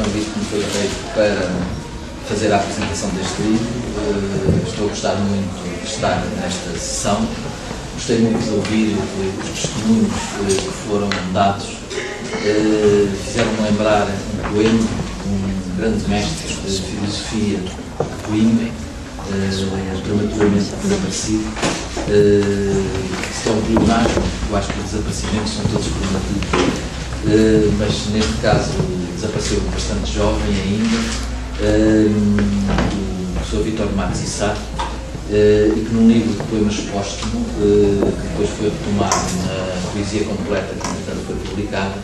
convite que me foi feito para fazer a apresentação deste livro. Estou a gostar muito de estar nesta sessão. Gostei muito de ouvir os testemunhos que foram dados. Fizeram-me lembrar um poema de um grande mestre de filosofia de Coimbra, prematuramente desaparecido, que é um pleonasmo. Eu acho que os desaparecimentos são todos prematuros, mas neste caso desapareceu bastante jovem ainda, o professor Vítor Matos Issá, e que num livro de poemas póstumo, que depois foi retomado na Poesia Completa, que entretanto foi publicada,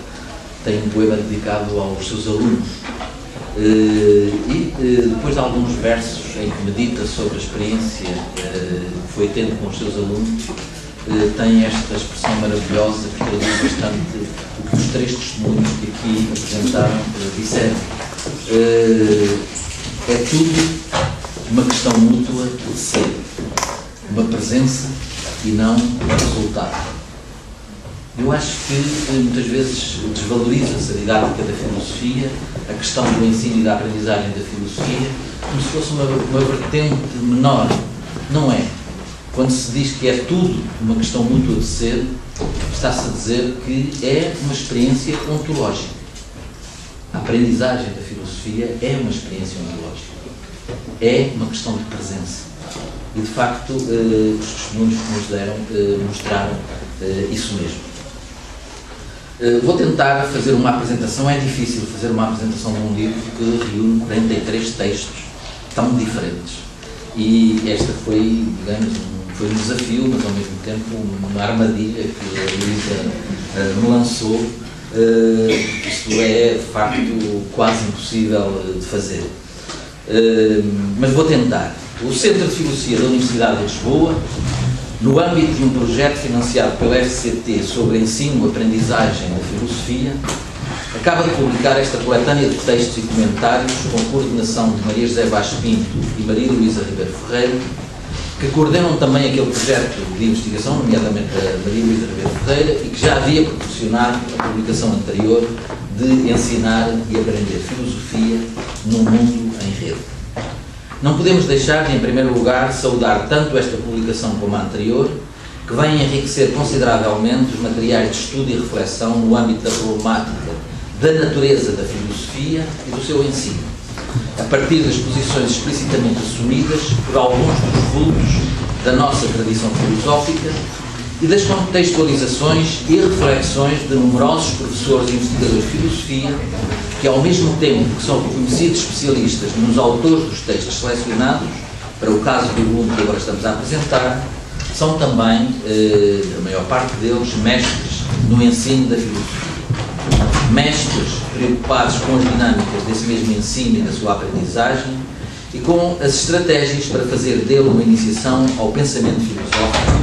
tem um poema dedicado aos seus alunos. E depois de alguns versos em que medita sobre a experiência que foi tendo com os seus alunos, tem esta expressão maravilhosa que traduz bastante o que os três testemunhos que aqui apresentaram disseram. É tudo uma questão mútua de ser, uma presença e não um resultado. Eu acho que muitas vezes desvaloriza-se a didática da filosofia, a questão do ensino e da aprendizagem da filosofia, como se fosse uma vertente menor. Não é. Quando se diz que é tudo uma questão mútua de ser, está-se a dizer que é uma experiência ontológica. A aprendizagem da filosofia é uma experiência ontológica. É uma questão de presença. E, de facto, os testemunhos que nos deram mostraram isso mesmo. Vou tentar fazer uma apresentação. É difícil fazer uma apresentação de um livro que reúne 43 textos tão diferentes. E esta foi, digamos, foi um desafio, mas ao mesmo tempo uma armadilha que a Luísa me lançou. Isto é, de facto, quase impossível de fazer. Mas vou tentar. O Centro de Filosofia da Universidade de Lisboa, no âmbito de um projeto financiado pela FCT sobre ensino-aprendizagem da filosofia, acaba de publicar esta coletânea de textos e comentários com coordenação de Maria José Vaz Pinto e Maria Luísa Ribeiro Ferreira, que coordenam também aquele projeto de investigação, nomeadamente a Maria Luísa Ribeiro Ferreira, e que já havia proporcionado a publicação anterior de Ensinar e Aprender Filosofia no Mundo em Rede. Não podemos deixar de, em primeiro lugar, saudar tanto esta publicação como a anterior, que vem enriquecer consideravelmente os materiais de estudo e reflexão no âmbito da problemática da natureza da filosofia e do seu ensino, a partir das posições explicitamente assumidas por alguns dos vultos da nossa tradição filosófica e das contextualizações e reflexões de numerosos professores e investigadores de filosofia que, ao mesmo tempo que são reconhecidos especialistas nos autores dos textos selecionados, para o caso do volume que agora estamos a apresentar, são também, a maior parte deles, mestres no ensino da filosofia. Mestres preocupados com as dinâmicas desse mesmo ensino e da sua aprendizagem e com as estratégias para fazer dele uma iniciação ao pensamento filosófico,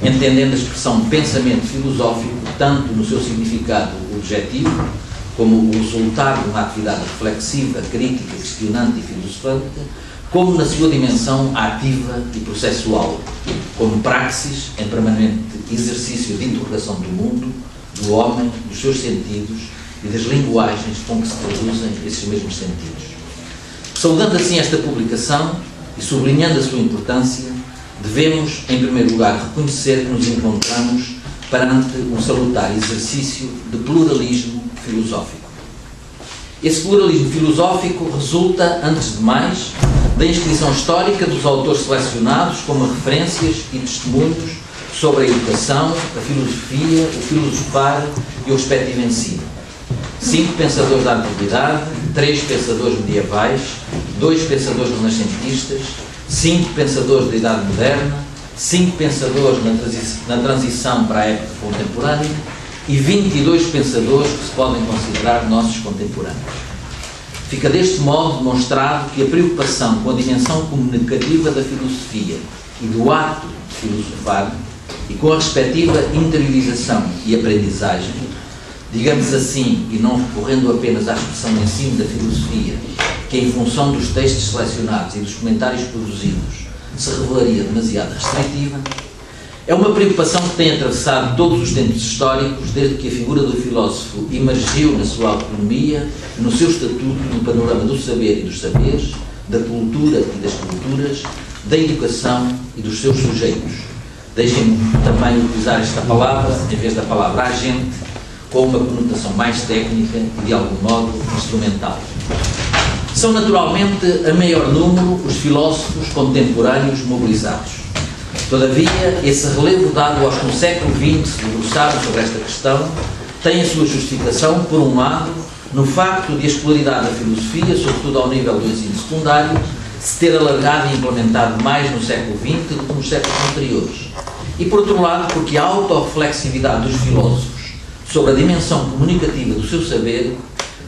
entendendo a expressão pensamento filosófico tanto no seu significado objetivo, como o resultado de uma atividade reflexiva, crítica, questionante e filosofante, como na sua dimensão ativa e processual, como praxis em permanente exercício de interrogação do mundo, do homem, dos seus sentidos e das linguagens com que se traduzem esses mesmos sentidos. Saudando assim esta publicação e sublinhando a sua importância, devemos, em primeiro lugar, reconhecer que nos encontramos perante um salutar exercício de pluralismo filosófico. Esse pluralismo filosófico resulta, antes de mais, da inscrição histórica dos autores selecionados como referências e testemunhos sobre a educação, a filosofia, o filosofar e o respectivo ensino. 5 pensadores da antiguidade, 3 pensadores medievais, 2 pensadores renascentistas, 5 pensadores da Idade Moderna, 5 pensadores na transição para a época contemporânea e 22 pensadores que se podem considerar nossos contemporâneos. Fica deste modo demonstrado que a preocupação com a dimensão comunicativa da filosofia e do ato de filosofar e com a respectiva interiorização e aprendizagem, digamos assim, e não recorrendo apenas à expressão ensino da filosofia, que em função dos textos selecionados e dos comentários produzidos se revelaria demasiado restritiva, É uma preocupação que tem atravessado todos os tempos históricos, desde que a figura do filósofo emergiu na sua autonomia, no seu estatuto, no panorama do saber e dos saberes, da cultura e das culturas, da educação e dos seus sujeitos. Deixem-me também utilizar esta palavra, em vez da palavra agente, com uma conotação mais técnica e, de algum modo, instrumental. São, naturalmente, a maior número os filósofos contemporâneos mobilizados. Todavia, esse relevo dado aos que no século XX se debruçaram sobre esta questão tem a sua justificação, por um lado, no facto de a escolaridade da filosofia, sobretudo ao nível do ensino secundário, se ter alargado e implementado mais no século XX do que nos séculos anteriores. E, por outro lado, porque a autorreflexividade dos filósofos sobre a dimensão comunicativa do seu saber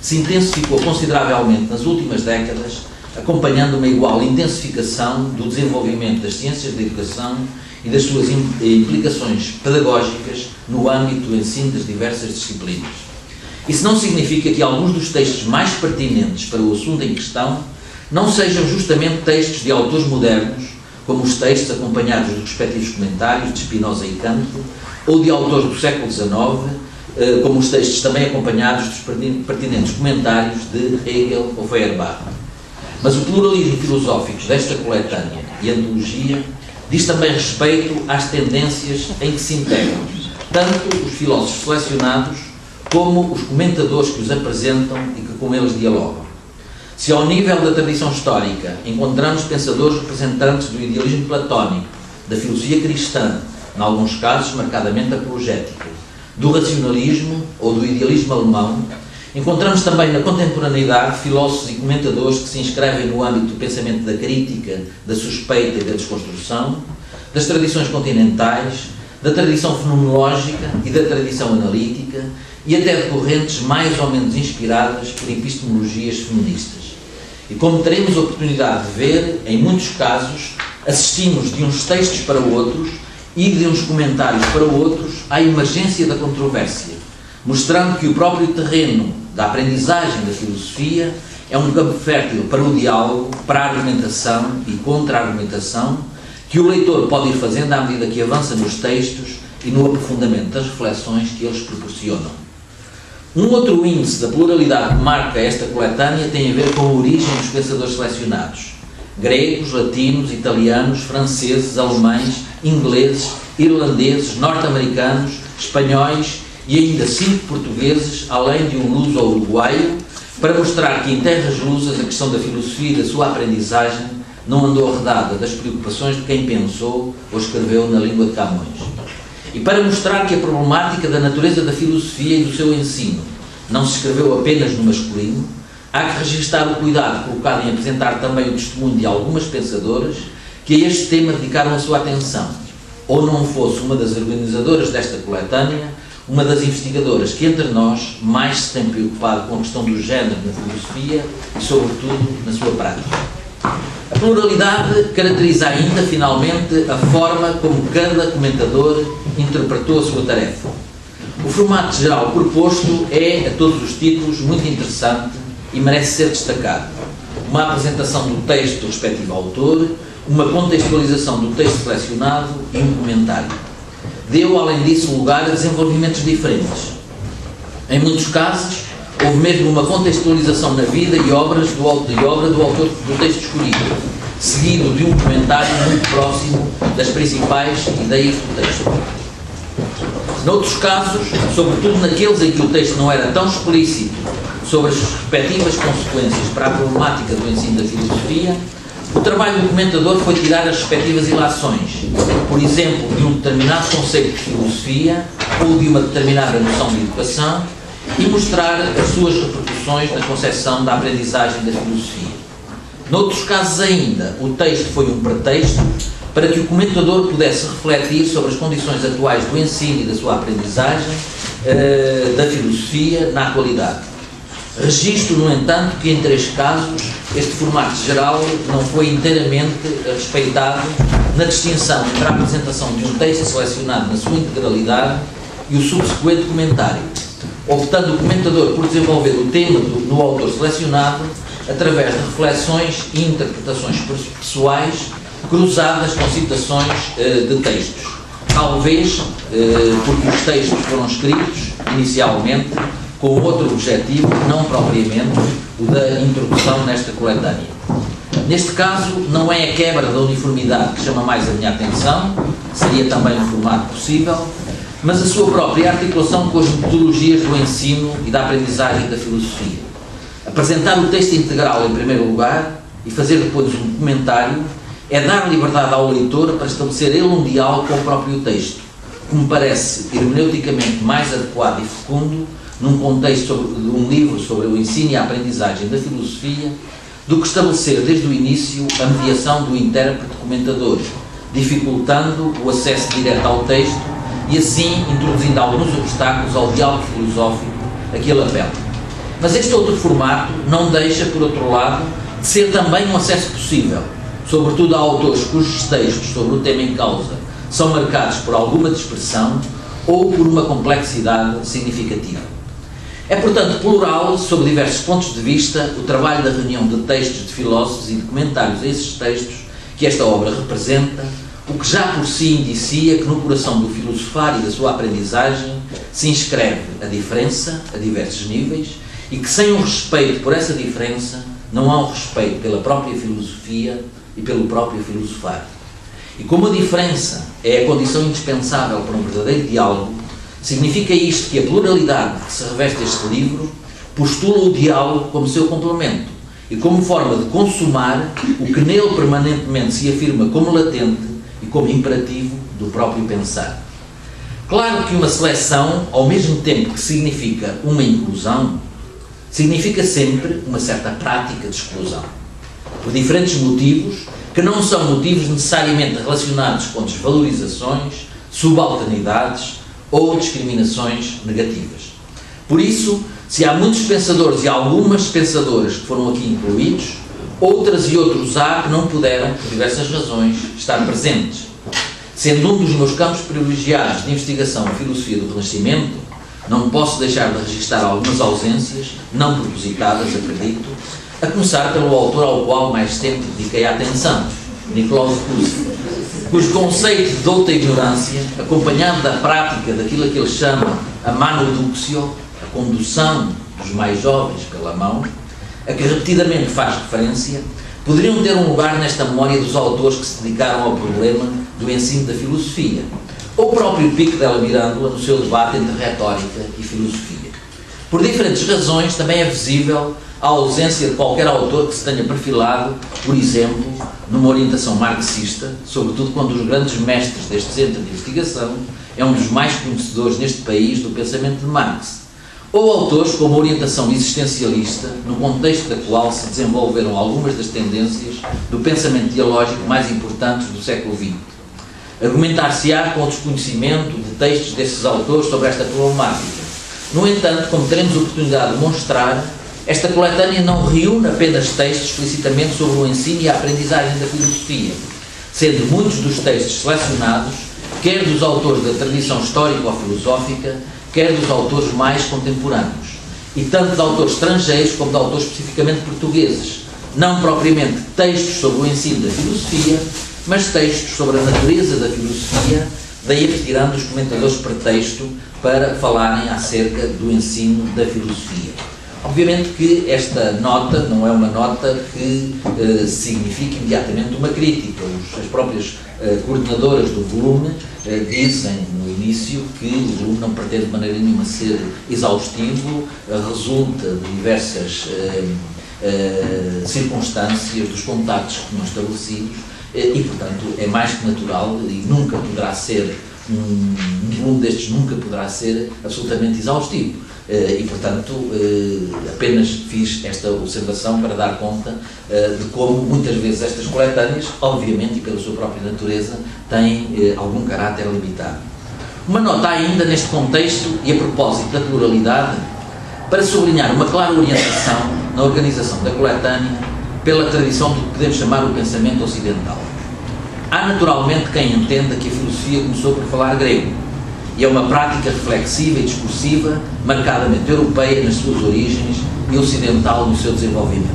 se intensificou consideravelmente nas últimas décadas, acompanhando uma igual intensificação do desenvolvimento das ciências da educação e das suas implicações pedagógicas no âmbito do ensino das diversas disciplinas. Isso não significa que alguns dos textos mais pertinentes para o assunto em questão não sejam justamente textos de autores modernos, como os textos acompanhados dos respectivos comentários de Spinoza e Kant, ou de autores do século XIX, como os textos também acompanhados dos pertinentes comentários de Hegel ou Feuerbach. Mas o pluralismo filosófico desta coletânea e antologia diz também respeito às tendências em que se integram tanto os filósofos selecionados como os comentadores que os apresentam e que com eles dialogam. Se ao nível da tradição histórica encontramos pensadores representantes do idealismo platónico, da filosofia cristã, em alguns casos marcadamente apologética, do racionalismo ou do idealismo alemão, encontramos também na contemporaneidade filósofos e comentadores que se inscrevem no âmbito do pensamento da crítica, da suspeita e da desconstrução, das tradições continentais, da tradição fenomenológica e da tradição analítica, e até de correntes mais ou menos inspiradas por epistemologias feministas. E como teremos a oportunidade de ver, em muitos casos, assistimos de uns textos para outros e de uns comentários para outros à emergência da controvérsia, mostrando que o próprio terreno da aprendizagem da filosofia é um campo fértil para o diálogo, para a argumentação e contra-argumentação, que o leitor pode ir fazendo à medida que avança nos textos e no aprofundamento das reflexões que eles proporcionam. Um outro índice da pluralidade que marca esta coletânea tem a ver com a origem dos pensadores selecionados. Gregos, latinos, italianos, franceses, alemães, ingleses, irlandeses, norte-americanos, espanhóis e ainda 5 portugueses, além de um luso-uruguaio, para mostrar que em terras lusas a questão da filosofia e da sua aprendizagem não andou arredada das preocupações de quem pensou ou escreveu na língua de Camões. E para mostrar que a problemática da natureza da filosofia e do seu ensino não se escreveu apenas no masculino, há que registar o cuidado colocado em apresentar também o testemunho de algumas pensadoras que a este tema dedicaram a sua atenção, ou não fosse uma das organizadoras desta coletânea, uma das investigadoras que entre nós mais se tem preocupado com a questão do género na filosofia e, sobretudo, na sua prática. A pluralidade caracteriza ainda, finalmente, a forma como cada comentador interpretou a sua tarefa. O formato geral proposto é, a todos os títulos, muito interessante e merece ser destacado. Uma apresentação do texto do respectivo autor, uma contextualização do texto selecionado e um comentário. Deu, além disso, lugar a desenvolvimentos diferentes. Em muitos casos, houve mesmo uma contextualização na vida e obra do autor do texto escolhido, seguido de um comentário muito próximo das principais ideias do texto. Noutros casos, sobretudo naqueles em que o texto não era tão explícito sobre as respectivas consequências para a problemática do ensino da filosofia, o trabalho do comentador foi tirar as respectivas ilações, por exemplo, de um determinado conceito de filosofia ou de uma determinada noção de educação, e mostrar as suas repercussões na concepção da aprendizagem da filosofia. Noutros casos ainda, o texto foi um pretexto para que o comentador pudesse refletir sobre as condições atuais do ensino e da sua aprendizagem da filosofia na atualidade. Registro, no entanto, que em 3 casos este formato geral não foi inteiramente respeitado na distinção entre a apresentação de um texto selecionado na sua integralidade e o subsequente comentário, optando o comentador por desenvolver o tema no autor selecionado através de reflexões e interpretações pessoais cruzadas com citações de textos. talvez porque os textos foram escritos inicialmente com outro objetivo, não propriamente o da introdução nesta coletânea. Neste caso, não é a quebra da uniformidade que chama mais a minha atenção, seria também um formato possível, mas a sua própria articulação com as metodologias do ensino e da aprendizagem da filosofia. Apresentar o texto integral em primeiro lugar e fazer depois um comentário é dar liberdade ao leitor para estabelecer ele um diálogo com o próprio texto, que me parece hermeneuticamente mais adequado e fecundo num contexto de um livro sobre o ensino e a aprendizagem da filosofia, do que estabelecer desde o início a mediação do intérprete-comentador, dificultando o acesso direto ao texto e assim introduzindo alguns obstáculos ao diálogo filosófico a que ele apela. Mas este outro formato não deixa, por outro lado, de ser também um acesso possível, sobretudo a autores cujos textos sobre o tema em causa são marcados por alguma dispersão ou por uma complexidade significativa. É, portanto, plural, sob diversos pontos de vista, o trabalho da reunião de textos de filósofos e de comentários a esses textos que esta obra representa, o que já por si indicia que no coração do filosofar e da sua aprendizagem se inscreve a diferença a diversos níveis e que sem o respeito por essa diferença não há um respeito pela própria filosofia e pelo próprio filosofar. E como a diferença é a condição indispensável para um verdadeiro diálogo, significa isto que a pluralidade que se reveste este livro postula o diálogo como seu complemento e como forma de consumar o que nele permanentemente se afirma como latente e como imperativo do próprio pensar. Claro que uma seleção, ao mesmo tempo que significa uma inclusão, significa sempre uma certa prática de exclusão, por diferentes motivos, que não são motivos necessariamente relacionados com desvalorizações, subalternidades ou discriminações negativas. Por isso, se há muitos pensadores e algumas pensadoras que foram aqui incluídos, outras e outros há que não puderam, por diversas razões, estar presentes. Sendo um dos meus campos privilegiados de investigação a filosofia do Renascimento, não posso deixar de registrar algumas ausências, não propositadas, acredito, a começar pelo autor ao qual mais tempo dediquei a atenção, Nicolau Foucault, cujo conceito de douta ignorância, acompanhado da prática daquilo que ele chama a manoductio, a condução dos mais jovens pela mão, a que repetidamente faz referência, poderiam ter um lugar nesta memória dos autores que se dedicaram ao problema do ensino da filosofia, ou o próprio Pico della Mirandola no seu debate entre retórica e filosofia. Por diferentes razões, também é visível a ausência de qualquer autor que se tenha perfilado, por exemplo, numa orientação marxista, sobretudo quando os grandes mestres deste centro de investigação é um dos mais conhecedores neste país do pensamento de Marx, ou autores com uma orientação existencialista, no contexto da qual se desenvolveram algumas das tendências do pensamento dialógico mais importantes do século XX. Argumentar-se-á com o desconhecimento de textos desses autores sobre esta problemática. No entanto, como teremos oportunidade de mostrar, esta coletânea não reúne apenas textos explicitamente sobre o ensino e a aprendizagem da filosofia, sendo muitos dos textos selecionados, quer dos autores da tradição histórica ou filosófica, quer dos autores mais contemporâneos, e tanto de autores estrangeiros como de autores especificamente portugueses, não propriamente textos sobre o ensino da filosofia, mas textos sobre a natureza da filosofia, daí retirando os comentadores pretexto para falarem acerca do ensino da filosofia. Obviamente que esta nota não é uma nota que signifique imediatamente uma crítica. As próprias coordenadoras do volume dizem no início que o volume não pretende de maneira nenhuma ser exaustivo, resulta de diversas circunstâncias dos contactos que tinham estabelecidos e, portanto, é mais que natural e nunca poderá ser, um volume destes nunca poderá ser absolutamente exaustivo. E, portanto, apenas fiz esta observação para dar conta de como muitas vezes estas coletâneas, obviamente e pela sua própria natureza, têm algum caráter limitado. Uma nota ainda neste contexto e a propósito da pluralidade, para sublinhar uma clara orientação na organização da coletânea pela tradição do que podemos chamar o pensamento ocidental. Há naturalmente quem entenda que a filosofia começou por falar grego, e é uma prática reflexiva e discursiva, marcadamente europeia nas suas origens e ocidental no seu desenvolvimento.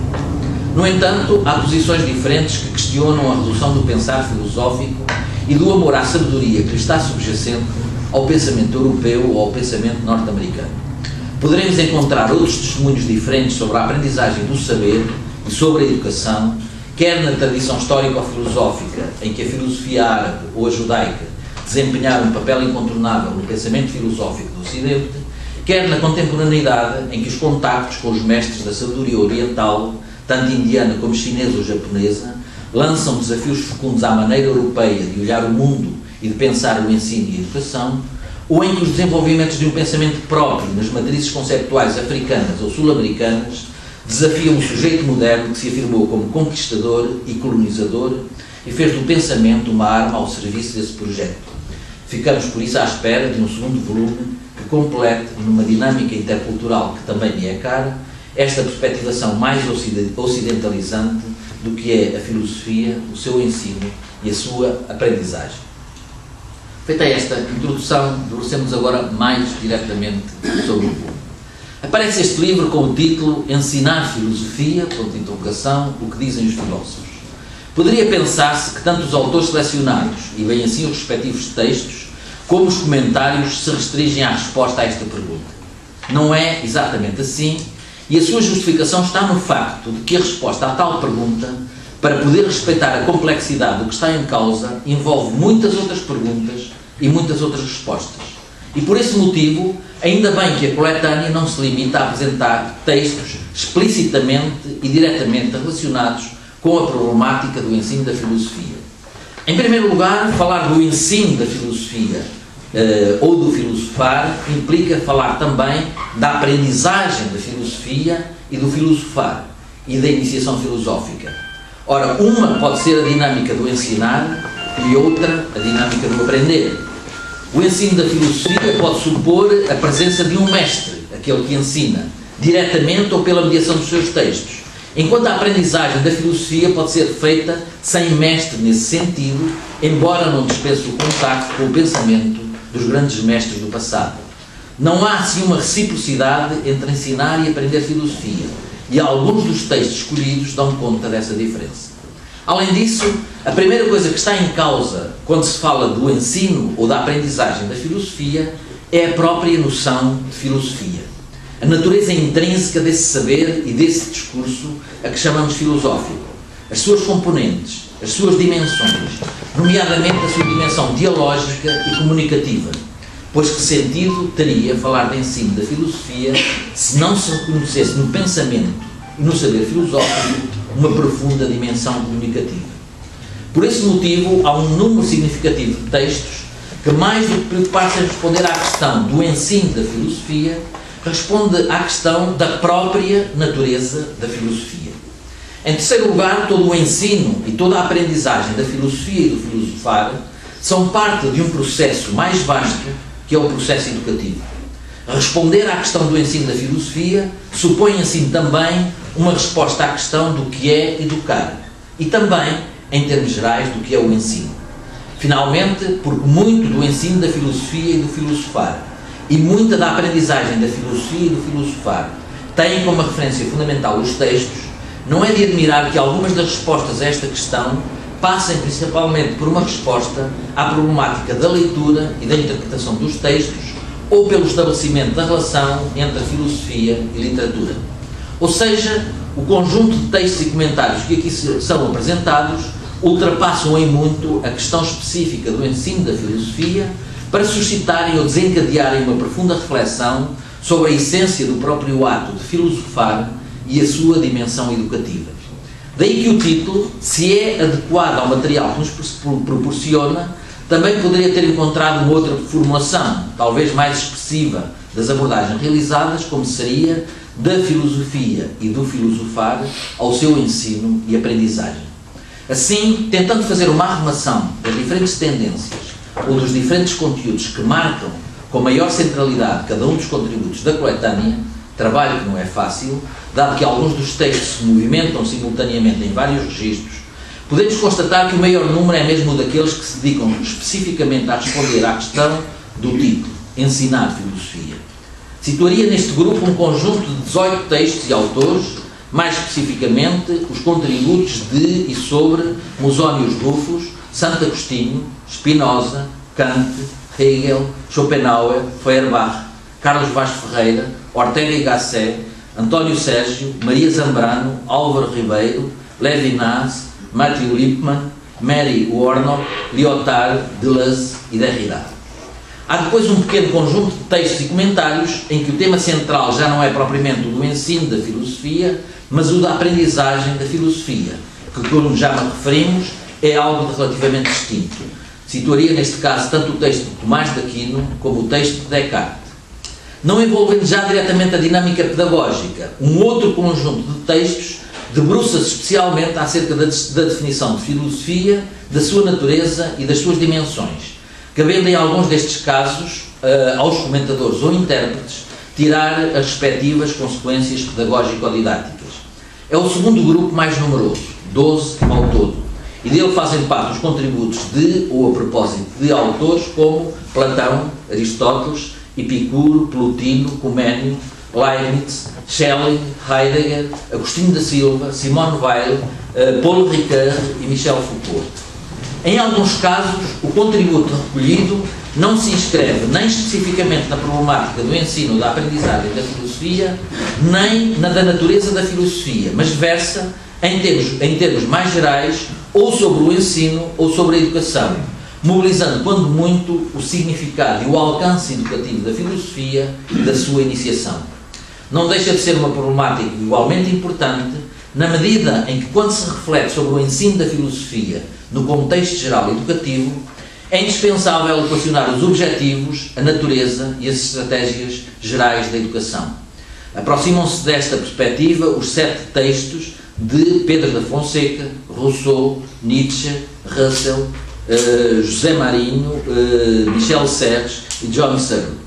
No entanto, há posições diferentes que questionam a resolução do pensar filosófico e do amor à sabedoria que lhe está subjacente ao pensamento europeu ou ao pensamento norte-americano. Poderemos encontrar outros testemunhos diferentes sobre a aprendizagem do saber e sobre a educação, quer na tradição histórico-filosófica, em que a filosofia árabe ou a judaica desempenharam um papel incontornável no pensamento filosófico do Ocidente, quer na contemporaneidade, em que os contactos com os mestres da sabedoria oriental, tanto indiana como chinesa ou japonesa, lançam desafios fecundos à maneira europeia de olhar o mundo e de pensar o ensino e a educação, ou em que os desenvolvimentos de um pensamento próprio nas matrizes conceptuais africanas ou sul-americanas desafiam um sujeito moderno que se afirmou como conquistador e colonizador e fez do pensamento uma arma ao serviço desse projeto. Ficamos, por isso, à espera de um segundo volume que complete, numa dinâmica intercultural que também me é cara, esta perspectivação mais ocidentalizante do que é a filosofia, o seu ensino e a sua aprendizagem. Feita esta introdução, debrucemos agora mais diretamente sobre o volume. Aparece este livro com o título Ensinar Filosofia, ponto de interrogação, o que dizem os filósofos. Poderia pensar-se que tanto os autores selecionados, e bem assim os respectivos textos, como os comentários se restringem à resposta a esta pergunta. Não é exatamente assim, e a sua justificação está no facto de que a resposta à tal pergunta, para poder respeitar a complexidade do que está em causa, envolve muitas outras perguntas e muitas outras respostas. E por esse motivo, ainda bem que a coletânea não se limita a apresentar textos explicitamente e diretamente relacionados com a problemática do ensino da filosofia. Em primeiro lugar, falar do ensino da filosofia ou do filosofar implica falar também da aprendizagem da filosofia e do filosofar e da iniciação filosófica. Ora, uma pode ser a dinâmica do ensinar e outra a dinâmica do aprender. O ensino da filosofia pode supor a presença de um mestre, aquele que ensina, diretamente ou pela mediação dos seus textos, enquanto a aprendizagem da filosofia pode ser feita sem mestre nesse sentido, embora não dispense o contacto com o pensamento dos grandes mestres do passado. Não há assim uma reciprocidade entre ensinar e aprender filosofia, e alguns dos textos escolhidos dão conta dessa diferença. Além disso, a primeira coisa que está em causa quando se fala do ensino ou da aprendizagem da filosofia é a própria noção de filosofia. A natureza intrínseca desse saber e desse discurso a que chamamos filosófico, as suas componentes, as suas dimensões, nomeadamente a sua dimensão dialógica e comunicativa, pois que sentido teria falar de ensino da filosofia se não se reconhecesse no pensamento e no saber filosófico uma profunda dimensão comunicativa. Por esse motivo, há um número significativo de textos que, mais do que preocupar-se em responder à questão do ensino da filosofia, responde à questão da própria natureza da filosofia. Em terceiro lugar, todo o ensino e toda a aprendizagem da filosofia e do filosofar são parte de um processo mais vasto, que é o processo educativo. Responder à questão do ensino da filosofia supõe, assim, também uma resposta à questão do que é educar e também, em termos gerais, do que é o ensino. Finalmente, porque muito do ensino da filosofia e do filosofar e muita da aprendizagem da filosofia e do filosofar têm como referência fundamental os textos, não é de admirar que algumas das respostas a esta questão passem principalmente por uma resposta à problemática da leitura e da interpretação dos textos ou pelo estabelecimento da relação entre a filosofia e literatura. Ou seja, o conjunto de textos e comentários que aqui são apresentados ultrapassam em muito a questão específica do ensino da filosofia para suscitarem ou desencadearem uma profunda reflexão sobre a essência do próprio ato de filosofar e a sua dimensão educativa. Daí que o título, se é adequado ao material que nos proporciona, também poderia ter encontrado uma outra formulação, talvez mais expressiva, das abordagens realizadas, como seria da filosofia e do filosofar ao seu ensino e aprendizagem. Assim, tentando fazer uma arrumação das diferentes tendências ou dos diferentes conteúdos que marcam com maior centralidade cada um dos contributos da coletânea, trabalho que não é fácil, dado que alguns dos textos se movimentam simultaneamente em vários registros, podemos constatar que o maior número é mesmo daqueles que se dedicam especificamente a responder à questão do título, Ensinar Filosofia. Situaria neste grupo um conjunto de 18 textos e autores, mais especificamente os contributos de e sobre Musónios Rufus, Santo Agostinho, Spinoza, Kant, Hegel, Schopenhauer, Feuerbach, Carlos Vaz Ferreira, Ortega y Gasset, António Sérgio, Maria Zambrano, Álvaro Ribeiro, Levinas, Matthew Lipman, Mary Warnock, Lyotard, Deleuze e Derrida. Há depois um pequeno conjunto de textos e comentários em que o tema central já não é propriamente o do ensino da filosofia, mas o da aprendizagem da filosofia, que, como já me referimos, é algo de relativamente distinto. Situaria neste caso tanto o texto de Tomás de Aquino como o texto de Descartes. Não envolvendo já diretamente a dinâmica pedagógica, um outro conjunto de textos debruça-se especialmente acerca da definição de filosofia, da sua natureza e das suas dimensões, cabendo em alguns destes casos aos comentadores ou intérpretes tirar as respectivas consequências pedagógico-didáticas. É o segundo grupo mais numeroso, 12 ao todo, e dele fazem parte os contributos de ou a propósito de autores como Platão, Aristóteles, Epicuro, Plotino, Comênio, Leibniz, Schelling, Heidegger, Agostinho da Silva, Simone Weil, Paul Ricoeur e Michel Foucault. Em alguns casos, o contributo recolhido não se inscreve nem especificamente na problemática do ensino ou da aprendizagem da filosofia, nem na da natureza da filosofia, mas versa, em termos mais gerais, ou sobre o ensino ou sobre a educação, mobilizando, quando muito, o significado e o alcance educativo da filosofia e da sua iniciação. Não deixa de ser uma problemática igualmente importante, na medida em que, quando se reflete sobre o ensino da filosofia no contexto geral educativo, é indispensável equacionar os objetivos, a natureza e as estratégias gerais da educação. Aproximam-se desta perspectiva os 7 textos de Pedro da Fonseca, Rousseau, Nietzsche, Russell, José Marinho, Michel Serres e John Searle.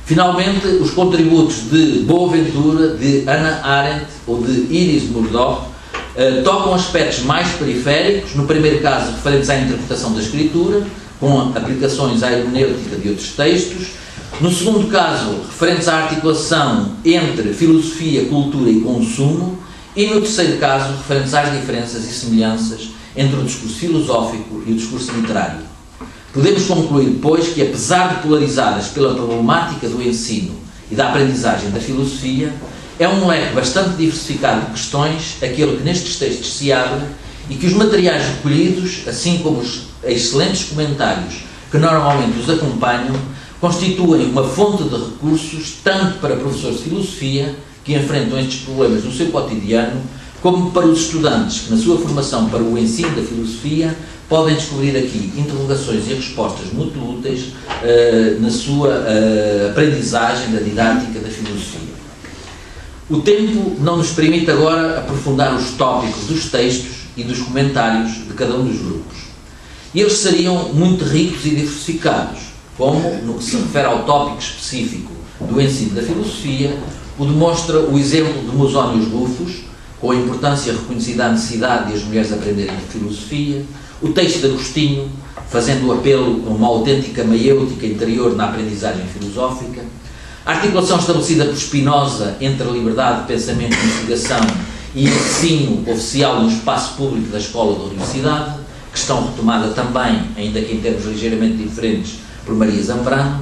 Finalmente, os contributos de Boaventura, de Hannah Arendt ou de Iris Murdoch tocam aspectos mais periféricos, no primeiro caso referentes à interpretação da escritura, com aplicações à hermenêutica de outros textos, no segundo caso referentes à articulação entre filosofia, cultura e consumo, e no terceiro caso referentes às diferenças e semelhanças entre o discurso filosófico e o discurso literário. Podemos concluir, pois, que apesar de polarizadas pela problemática do ensino e da aprendizagem da filosofia, é um leque bastante diversificado de questões aquele que nestes textos se abre e que os materiais recolhidos, assim como os excelentes comentários que normalmente os acompanham, constituem uma fonte de recursos tanto para professores de filosofia que enfrentam estes problemas no seu cotidiano, como para os estudantes que, na sua formação para o ensino da filosofia, podem descobrir aqui interrogações e respostas muito úteis na sua aprendizagem da didática da filosofia. O tempo não nos permite agora aprofundar os tópicos dos textos e dos comentários de cada um dos grupos. Eles seriam muito ricos e diversificados, como, no que se refere ao tópico específico do ensino da filosofia, o demonstra o exemplo de Musónios Rufus, com a importância reconhecida à necessidade de as mulheres aprenderem filosofia, o texto de Agostinho, fazendo apelo a uma autêntica maiêutica interior na aprendizagem filosófica, a articulação estabelecida por Spinoza entre a liberdade de pensamento e investigação e ensino oficial no espaço público da escola ou da universidade, questão retomada também, ainda que em termos ligeiramente diferentes, por Maria Zambrano,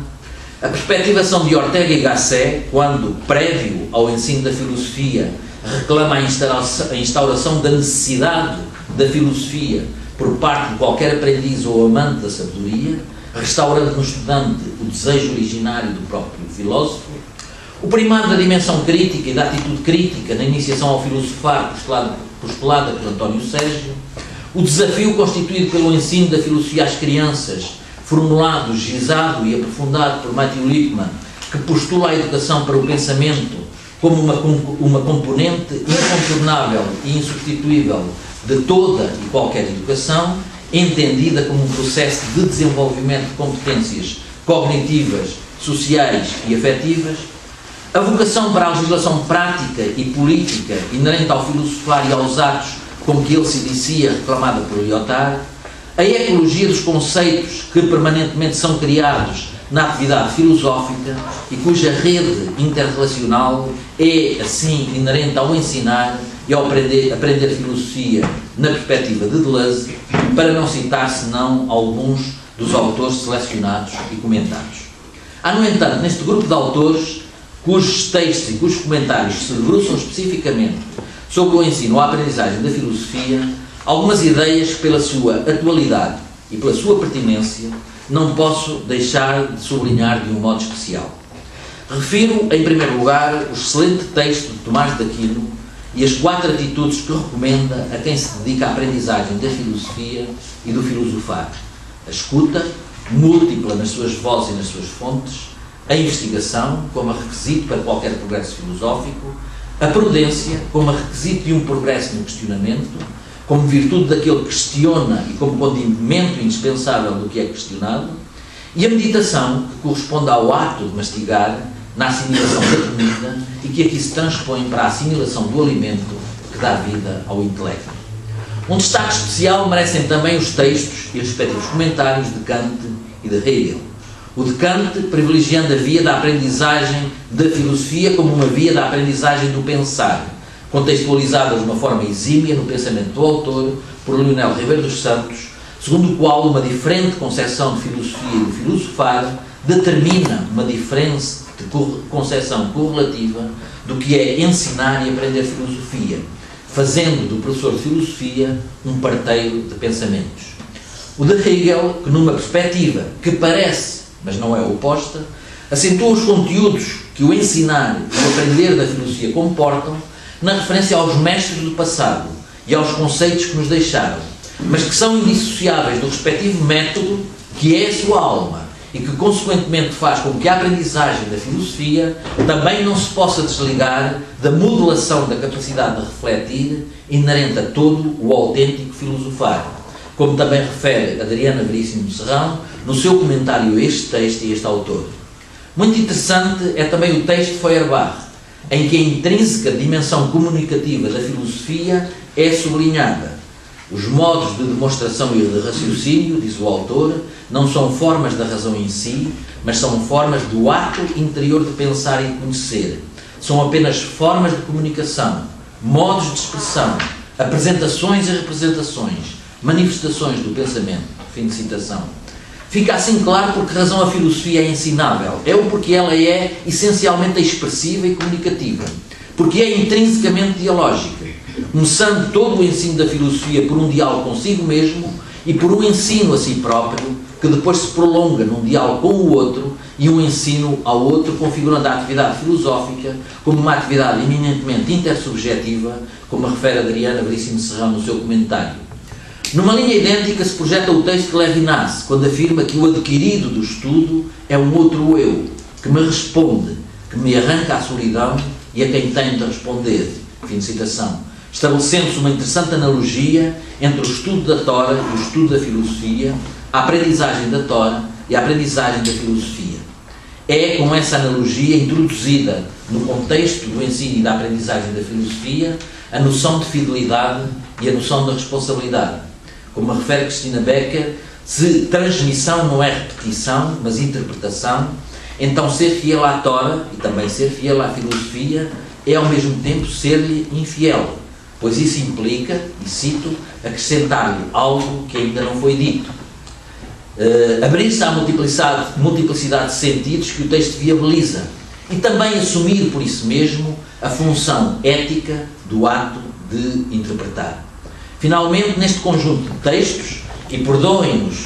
a perspectivação de Ortega y Gasset, quando, prévio ao ensino da filosofia, reclama a instauração da necessidade da filosofia por parte de qualquer aprendiz ou amante da sabedoria, restaurando no estudante o desejo originário do próprio filósofo, o primado da dimensão crítica e da atitude crítica na iniciação ao filosofar postulada por António Sérgio, o desafio constituído pelo ensino da filosofia às crianças, formulado, gizado e aprofundado por Matthew Lipman, que postula a educação para o pensamento como uma componente incontornável e insubstituível de toda e qualquer educação, entendida como um processo de desenvolvimento de competências cognitivas, sociais e afetivas, a vocação para a legislação prática e política inerente ao filosofar e aos atos com que ele se inicia, reclamada por Lyotard, a ecologia dos conceitos que permanentemente são criados na atividade filosófica e cuja rede interrelacional é, assim, inerente ao ensinar e ao aprender filosofia na perspectiva de Deleuze, para não citar senão alguns dos autores selecionados e comentados. Há, no entanto, neste grupo de autores, cujos textos e cujos comentários se debruçam especificamente sobre o ensino ou a aprendizagem da filosofia, algumas ideias que, pela sua atualidade e pela sua pertinência, não posso deixar de sublinhar de um modo especial. Refiro, em primeiro lugar, o excelente texto de Tomás de Aquino e as 4 atitudes que recomenda a quem se dedica à aprendizagem da filosofia e do filosofar: a escuta, múltipla nas suas vozes e nas suas fontes, a investigação, como requisito para qualquer progresso filosófico, a prudência, como requisito de um progresso no questionamento, como virtude daquele que questiona e como condimento indispensável do que é questionado, e a meditação, que corresponde ao ato de mastigar, na assimilação da comida, e que aqui se transpõe para a assimilação do alimento que dá vida ao intelecto. Um destaque especial merecem também os textos e os respectivos comentários de Kant e de Hegel. O de Kant privilegiando a via da aprendizagem da filosofia como uma via da aprendizagem do pensar, contextualizada de uma forma exímia no pensamento do autor, por Leonel Ribeiro dos Santos, segundo o qual uma diferente concepção de filosofia e de filosofar determina uma diferença de concepção correlativa do que é ensinar e aprender filosofia, fazendo do professor de filosofia um parteiro de pensamentos. O de Hegel, que numa perspectiva que parece, mas não é oposta, acentua os conteúdos que o ensinar e o aprender da filosofia comportam na referência aos mestres do passado e aos conceitos que nos deixaram, mas que são indissociáveis do respectivo método que é a sua alma e que consequentemente faz com que a aprendizagem da filosofia também não se possa desligar da modulação da capacidade de refletir inerente a todo o autêntico filosofar, como também refere Adriana Veríssimo Serrão no seu comentário a este texto e este autor. Muito interessante é também o texto de Feuerbach, em que a intrínseca dimensão comunicativa da filosofia é sublinhada. Os modos de demonstração e de raciocínio, diz o autor, não são formas da razão em si, mas são formas do ato interior de pensar e de conhecer. São apenas formas de comunicação, modos de expressão, apresentações e representações, manifestações do pensamento. Fim de citação. Fica assim claro por que razão a filosofia é ensinável. É o porque ela é essencialmente expressiva e comunicativa. Porque é intrinsecamente dialógica, começando todo o ensino da filosofia por um diálogo consigo mesmo e por um ensino a si próprio, que depois se prolonga num diálogo com o outro e um ensino ao outro, configurando a atividade filosófica como uma atividade eminentemente intersubjetiva, como refere Adriana Veríssimo Serrão no seu comentário. Numa linha idêntica se projeta o texto de Levinas, quando afirma que o adquirido do estudo é um outro eu, que me responde, que me arranca a solidão e a quem tenho de responder. Fim de citação. Estabelecendo-se uma interessante analogia entre o estudo da Tora e o estudo da filosofia, a aprendizagem da Tora e a aprendizagem da filosofia. É com essa analogia introduzida no contexto do ensino e da aprendizagem da filosofia a noção de fidelidade e a noção de responsabilidade. Como refere Cristina Becker, se transmissão não é repetição, mas interpretação, então ser fiel à Tora e também ser fiel à filosofia é ao mesmo tempo ser-lhe infiel, pois isso implica, e cito, acrescentar-lhe algo que ainda não foi dito. Abrir-se à multiplicidade de sentidos que o texto viabiliza e também assumir por isso mesmo a função ética do ato de interpretar. Finalmente, neste conjunto de textos, e perdoem-nos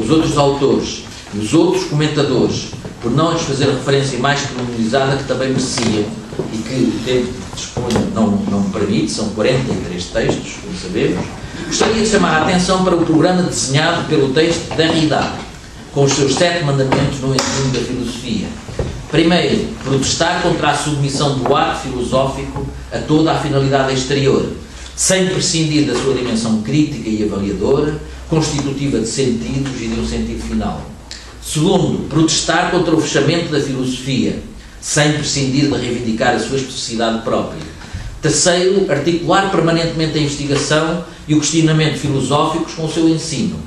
os outros autores e os outros comentadores por não lhes fazer referência mais pormenorizada que também mereciam e que o tempo de disponho não me permite, são 43 textos, como sabemos, gostaria de chamar a atenção para o programa desenhado pelo texto de Derrida, com os seus 7 mandamentos no ensino da filosofia. Primeiro, protestar contra a submissão do ato filosófico a toda a finalidade exterior, sem prescindir da sua dimensão crítica e avaliadora, constitutiva de sentidos e de um sentido final. Segundo, protestar contra o fechamento da filosofia, sem prescindir de reivindicar a sua especificidade própria. Terceiro, articular permanentemente a investigação e o questionamento filosóficos com o seu ensino.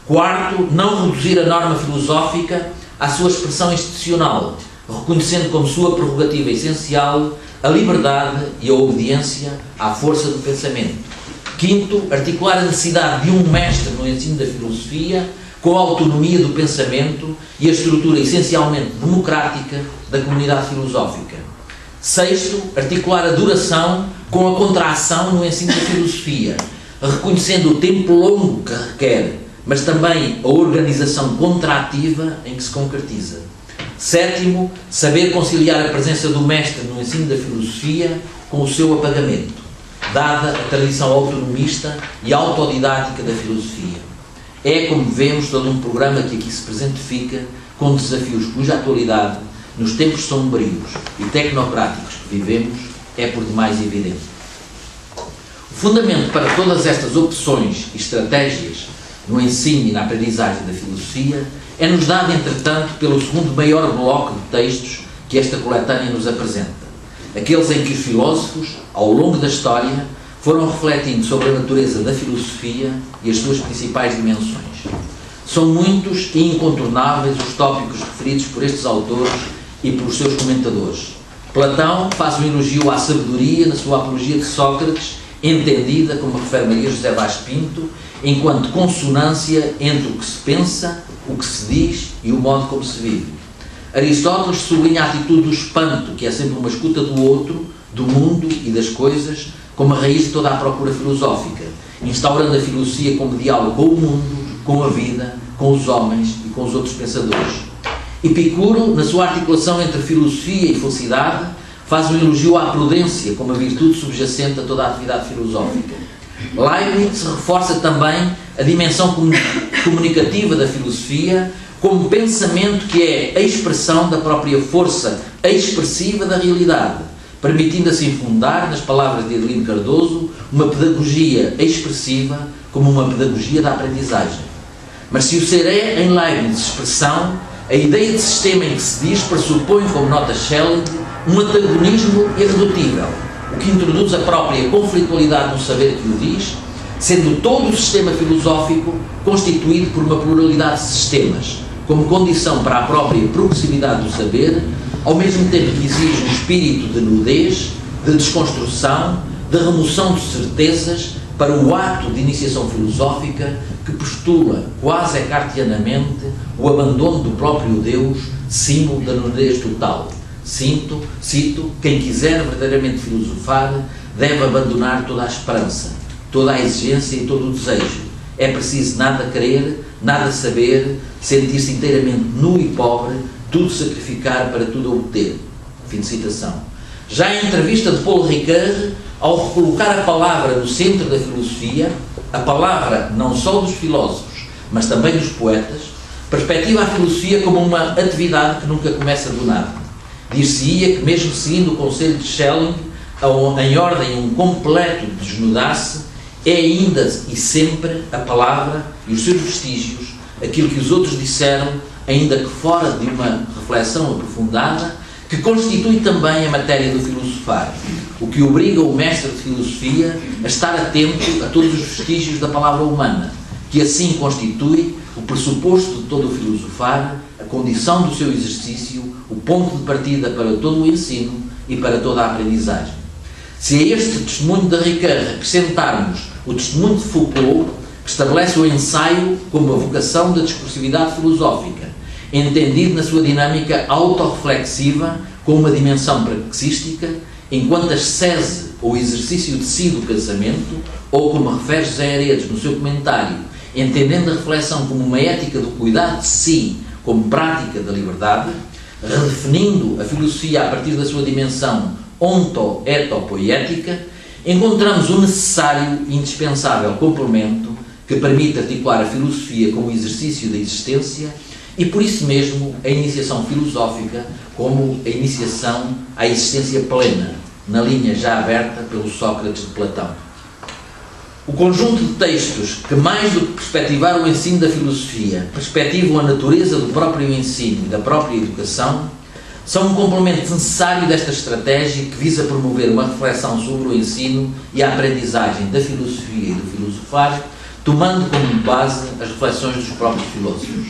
Quarto, não reduzir a norma filosófica à sua expressão institucional, reconhecendo como sua prerrogativa essencial a liberdade e a obediência à força do pensamento. Quinto, articular a necessidade de um mestre no ensino da filosofia com a autonomia do pensamento e a estrutura essencialmente democrática da comunidade filosófica. Sexto, articular a duração com a contração no ensino da filosofia, reconhecendo o tempo longo que requer, mas também a organização contrativa em que se concretiza. Sétimo, saber conciliar a presença do mestre no ensino da filosofia com o seu apagamento, dada a tradição autonomista e autodidática da filosofia. É, como vemos, todo um programa que aqui se presentifica, com desafios cuja atualidade, nos tempos sombrios e tecnocráticos que vivemos, é por demais evidente. O fundamento para todas estas opções e estratégias no ensino e na aprendizagem da filosofia é-nos dado, entretanto, pelo segundo maior bloco de textos que esta coletânea nos apresenta, aqueles em que os filósofos, ao longo da história, foram refletindo sobre a natureza da filosofia e as suas principais dimensões. São muitos e incontornáveis os tópicos referidos por estes autores e pelos seus comentadores. Platão faz um elogio à sabedoria na sua apologia de Sócrates, entendida, como refere Maria José Vaz Pinto, enquanto consonância entre o que se pensa, o que se diz e o modo como se vive. Aristóteles sublinha a atitude do espanto, que é sempre uma escuta do outro, do mundo e das coisas, como a raiz de toda a procura filosófica, instaurando a filosofia como diálogo com o mundo, com a vida, com os homens e com os outros pensadores. Epicuro, na sua articulação entre filosofia e felicidade, faz um elogio à prudência como a virtude subjacente a toda a atividade filosófica. Leibniz reforça também a dimensão comunicativa da filosofia como pensamento que é a expressão da própria força expressiva da realidade, permitindo assim fundar, nas palavras de Adelino Cardoso, uma pedagogia expressiva como uma pedagogia da aprendizagem. Mas se o ser é, em Leibniz, expressão, a ideia de sistema em que se diz pressupõe, como nota Schelling, um antagonismo irredutível, o que introduz a própria conflitualidade no saber que o diz, sendo todo o sistema filosófico constituído por uma pluralidade de sistemas, como condição para a própria progressividade do saber, ao mesmo tempo que exige um espírito de nudez, de desconstrução, de remoção de certezas para o ato de iniciação filosófica que postula, quase cartesianamente, o abandono do próprio Deus, símbolo da nudez total. Cito, quem quiser verdadeiramente filosofar deve abandonar toda a esperança, toda a exigência e todo o desejo. É preciso nada querer, nada saber, sentir-se inteiramente nu e pobre, tudo sacrificar para tudo obter. Fim de citação. Já em entrevista de Paul Ricoeur, ao recolocar a palavra no centro da filosofia, a palavra não só dos filósofos, mas também dos poetas, perspectiva a filosofia como uma atividade que nunca começa do nada. Dir-se-ia que, mesmo seguindo o conselho de Schelling, em ordem a um completo desnudar-se, é ainda e sempre a palavra e os seus vestígios, aquilo que os outros disseram, ainda que fora de uma reflexão aprofundada, que constitui também a matéria do filosofar, o que obriga o mestre de filosofia a estar atento a todos os vestígios da palavra humana, que assim constitui o pressuposto de todo o filosofar, a condição do seu exercício, o ponto de partida para todo o ensino e para toda a aprendizagem. Se a este testemunho de Ricoeur acrescentarmos o testemunho de Foucault, que estabelece o ensaio como a vocação da discursividade filosófica, entendido na sua dinâmica autorreflexiva com uma dimensão praxística, enquanto ascese ou exercício de si do pensamento, ou como refere José Aredes no seu comentário, entendendo a reflexão como uma ética do cuidado de si como prática da liberdade, redefinindo a filosofia a partir da sua dimensão onto-eto-poética, encontramos um necessário e indispensável complemento que permite articular a filosofia como exercício da existência e, por isso mesmo, a iniciação filosófica como a iniciação à existência plena, na linha já aberta pelo Sócrates de Platão. O conjunto de textos que, mais do que perspectivar o ensino da filosofia, perspectivam a natureza do próprio ensino e da própria educação, são um complemento necessário desta estratégia que visa promover uma reflexão sobre o ensino e a aprendizagem da filosofia e do filosofar, tomando como base as reflexões dos próprios filósofos.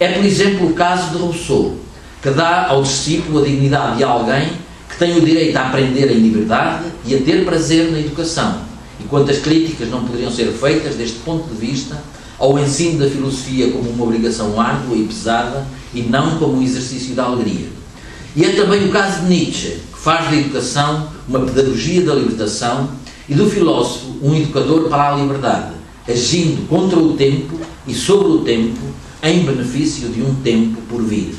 É, por exemplo, o caso de Rousseau, que dá ao discípulo a dignidade de alguém que tem o direito a aprender em liberdade e a ter prazer na educação, e quantas críticas não poderiam ser feitas deste ponto de vista ao ensino da filosofia como uma obrigação árdua e pesada e não como um exercício da alegria. E é também o caso de Nietzsche, que faz da educação uma pedagogia da libertação e do filósofo um educador para a liberdade, agindo contra o tempo e sobre o tempo em benefício de um tempo por vir.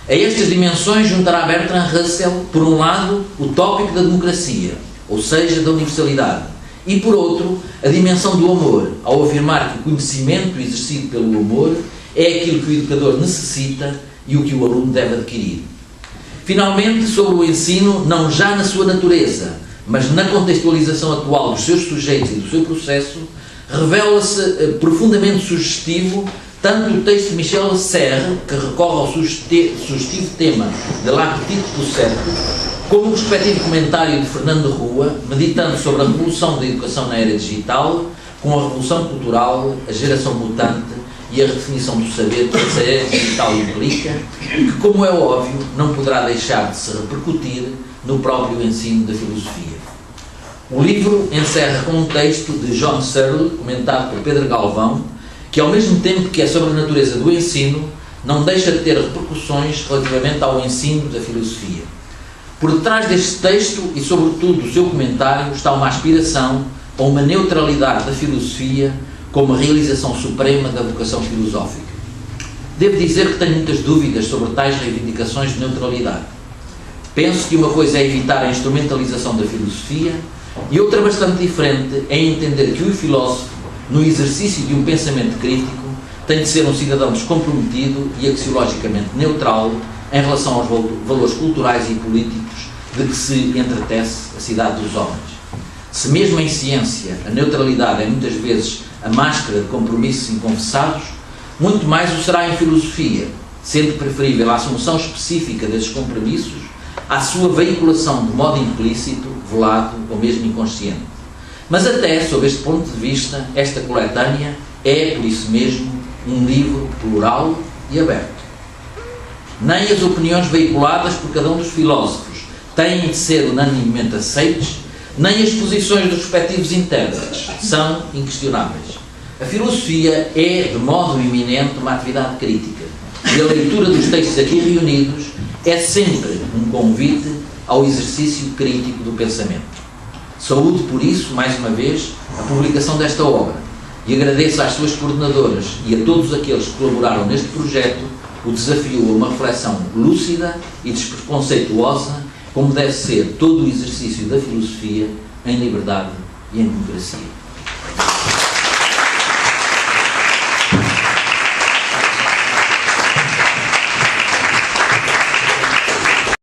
A estas dimensões juntará Bertrand Russell, por um lado, o tópico da democracia, ou seja, da universalidade, e, por outro, a dimensão do amor, ao afirmar que o conhecimento exercido pelo amor é aquilo que o educador necessita e o que o aluno deve adquirir. Finalmente, sobre o ensino, não já na sua natureza, mas na contextualização atual dos seus sujeitos e do seu processo, revela-se profundamente sugestivo tanto o texto de Michel Serres, que recorre ao sugestivo tema de l'Appétit pour certes, como o respectivo comentário de Fernando Rua, meditando sobre a revolução da educação na era digital, com a revolução cultural, a geração mutante e a redefinição do saber que essa era digital implica, que, como é óbvio, não poderá deixar de se repercutir no próprio ensino da filosofia. O livro encerra com um texto de John Searle, comentado por Pedro Galvão, que, ao mesmo tempo que é sobre a natureza do ensino, não deixa de ter repercussões relativamente ao ensino da filosofia. Por detrás deste texto e, sobretudo, do seu comentário, está uma aspiração a uma neutralidade da filosofia como a realização suprema da vocação filosófica. Devo dizer que tenho muitas dúvidas sobre tais reivindicações de neutralidade. Penso que uma coisa é evitar a instrumentalização da filosofia e outra bastante diferente é entender que o filósofo, no exercício de um pensamento crítico, tem de ser um cidadão descomprometido e axiologicamente neutral em relação aos valores culturais e políticos de que se entretece a cidade dos homens. Se mesmo em ciência a neutralidade é muitas vezes a máscara de compromissos inconfessados, muito mais o será em filosofia, sendo preferível a assunção específica desses compromissos à sua veiculação de modo implícito, velado ou mesmo inconsciente. Mas até, sob este ponto de vista, esta coletânea é, por isso mesmo, um livro plural e aberto. Nem as opiniões veiculadas por cada um dos filósofos têm de ser unanimemente aceites, nem as posições dos respectivos intérpretes são inquestionáveis. A filosofia é, de modo iminente, uma atividade crítica, e a leitura dos textos aqui reunidos é sempre um convite ao exercício crítico do pensamento. Saúdo, por isso, mais uma vez, a publicação desta obra e agradeço às suas coordenadoras e a todos aqueles que colaboraram neste projeto o desafio a uma reflexão lúcida e despreconceituosa, como deve ser todo o exercício da filosofia em liberdade e em democracia.